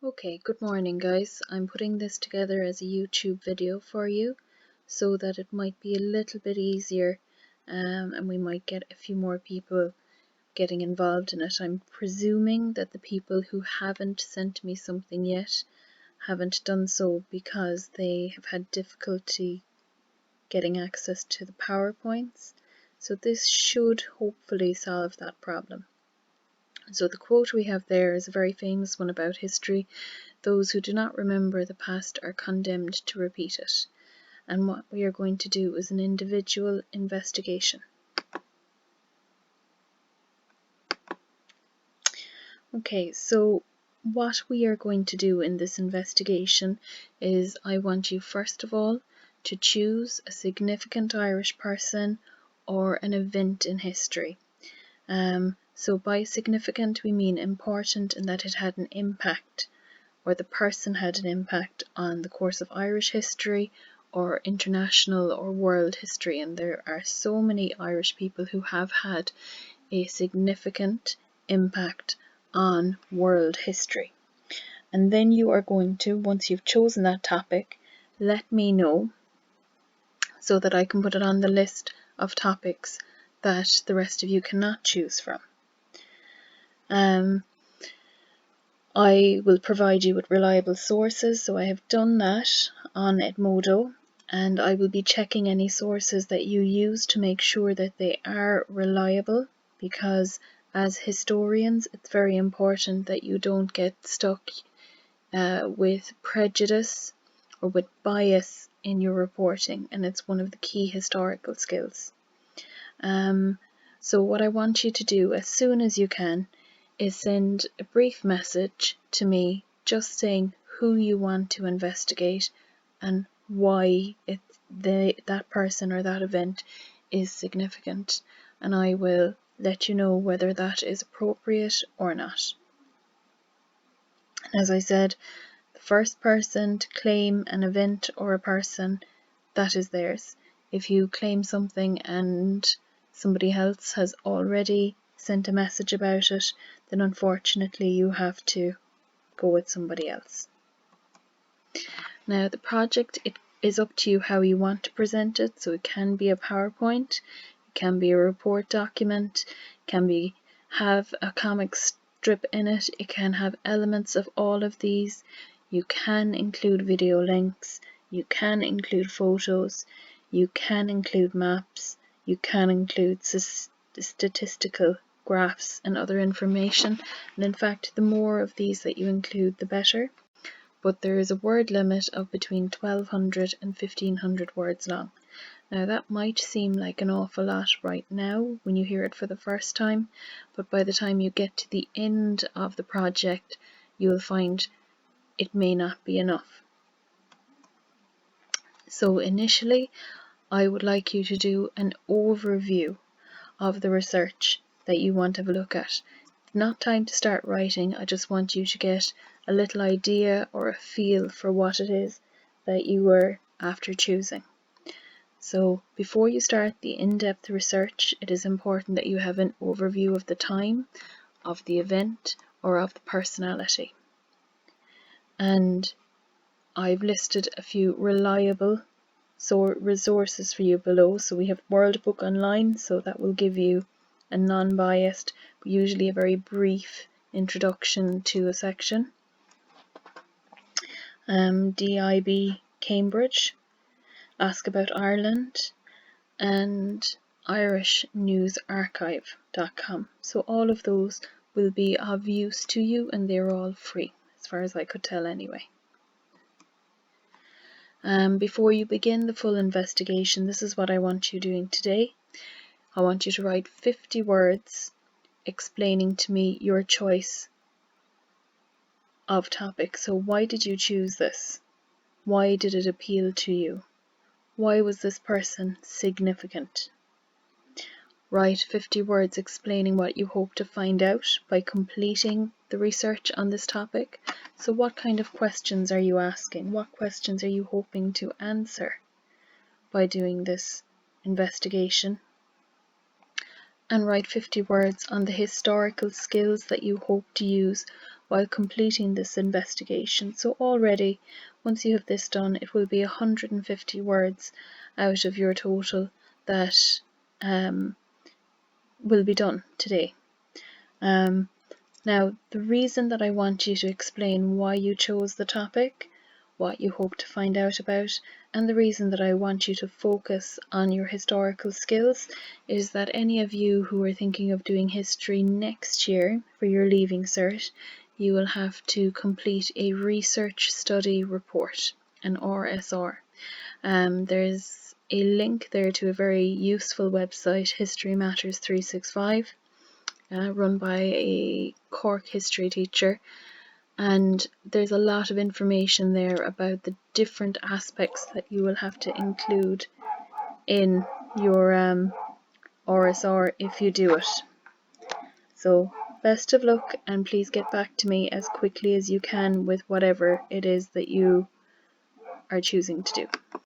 Okay, good morning guys. I'm putting this together as a YouTube video for you so that it might be a little bit easier and we might get a few more people getting involved in it. I'm presuming that the people who haven't sent me something yet haven't done so because they have had difficulty getting access to the PowerPoints. So this should hopefully solve that problem. So the quote we have there is a very famous one about history. Those who do not remember the past are condemned to repeat it. And what we are going to do is an individual investigation. Okay, so what we are going to do in this investigation is I want you first of all to choose a significant Irish person or an event in history. So by significant we mean important in that it had an impact, or the person had an impact on the course of Irish history or international or world history. And there are so many Irish people who have had a significant impact on world history. And then you are going to, once you've chosen that topic, let me know so that I can put it on the list of topics that the rest of you cannot choose from. I will provide you with reliable sources, so I have done that on Edmodo, and I will be checking any sources that you use to make sure that they are reliable, because as historians it's very important that you don't get stuck with prejudice or with bias in your reporting, and it's one of the key historical skills. So what I want you to do as soon as you can is send a brief message to me just saying who you want to investigate and why that person or that event is significant, and I will let you know whether that is appropriate or not. And as I said, the first person to claim an event or a person, that is theirs. If you claim something and somebody else has already sent a message about it, then unfortunately you have to go with somebody else. Now the project, it is up to you how you want to present it. So it can be a PowerPoint, it can be a report document, it can have a comic strip in it, it can have elements of all of these. You can include video links, you can include photos, you can include maps, you can include statistical graphs and other information, and in fact the more of these that you include the better, but there is a word limit of between 1200 and 1500 words long. Now that might seem like an awful lot right now when you hear it for the first time, but by the time you get to the end of the project you'll find it may not be enough. So initially I would like you to do an overview of the research that you want to have a look at. It's not time to start writing, I just want you to get a little idea or a feel for what it is that you were after choosing. So before you start the in-depth research, it is important that you have an overview of the time, of the event, or of the personality. And I've listed a few reliable resources for you below. So we have World Book Online, so that will give you a non-biased, usually a very brief introduction to a section. DIB Cambridge, Ask About Ireland, and IrishNewsArchive.com. So all of those will be of use to you, and they're all free, as far as I could tell anyway. Before you begin the full investigation, this is what I want you doing today. I want you to write 50 words explaining to me your choice of topic. So why did you choose this? Why did it appeal to you? Why was this person significant? Write 50 words explaining what you hope to find out by completing the research on this topic. So what kind of questions are you asking? What questions are you hoping to answer by doing this investigation? And write 50 words on the historical skills that you hope to use while completing this investigation. So already, once you have this done, it will be 150 words out of your total that will be done today. Now, the reason that I want you to explain why you chose the topic, what you hope to find out about, and the reason that I want you to focus on your historical skills is that any of you who are thinking of doing history next year for your Leaving Cert, you will have to complete a research study report, an RSR. There's a link there to a very useful website, History Matters 365. Run by a Cork history teacher, and there's a lot of information there about the different aspects that you will have to include in your RSR if you do it. So best of luck, and please get back to me as quickly as you can with whatever it is that you are choosing to do.